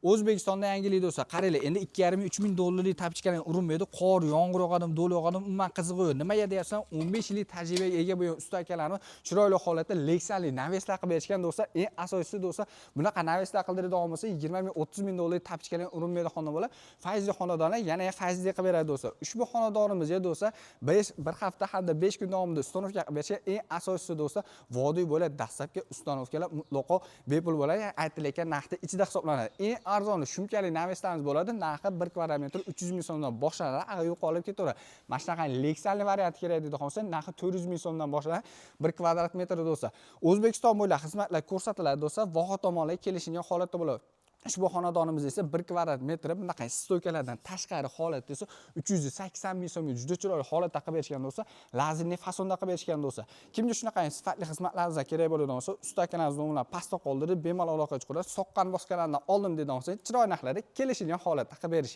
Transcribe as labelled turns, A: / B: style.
A: O'zbekistonda yangilik bo'lsa, qaranglar, endi 2,5-3 ming dollarlik tapchkalar urinmaydi. Qor, yomg'ir yog'adim, do'l yog'adim, umuman qiziqi yo'q. Nimaga deyapsan? 15 yillik tajribaga ega bo'lgan usta akalarimiz chiroyli holatda Lexanli naveslar qilib berishgan do'stlar. Eng asosiysi do'stlar, bunaqa naveslar qildiradigan bo'lsa, 20 ming, 30 ming dollarlik tapchkalar urinmaydi xonadonlar. Faizli xonadonlar yana faizli qilib beradi do'stlar. Ushbu xonadonimizga do'stlar, bir hafta hamda 5 kun davomida ustanovka qilib berishga eng asosiysi do'stlar, vodiy bo'ladi. Dastlabki ustanovkalar mutlaqo bepul bo'ladi. Aytilayotgan narxda ichida hisoblanadi. Eng arzoni shumkali naveslarimiz bo'ladi. Narxi 1 kvadrat metr 300 ming so'mdan boshlanadi. Agar yuqori olib ketaveradi. Mana shunaqa Lexanli varianti kerak deydi bo'lsa, narxi 400 ming so'mdan boshlanadi. 1 kvadrat metr do'stlar. O'zbekiston bo'ylab xizmatlar ko'rsatiladi do'stlar. Voha tomonlarga kelishilgan holatda bo'ladi. Ushbu xonadonimiz esa 1 kvadrat metr bunaqa stoykalardan tashqari holatda esa 380 ming so'mga juda chiroyli holatda qilib berishgan do'stsa, lazerli fasonda qilib berishgan do'stsa. Kimga shunaqa sifatli xizmatlaringiz kerak bo'ladigan bo'lsa, usta akalaringiz bilan pastda qoldirib, bemalol aloqa chiqarib, soqqan bosganlardan oldim degan bo'lsa, chiroyli narxlarda kelishilgan holatda qilib berish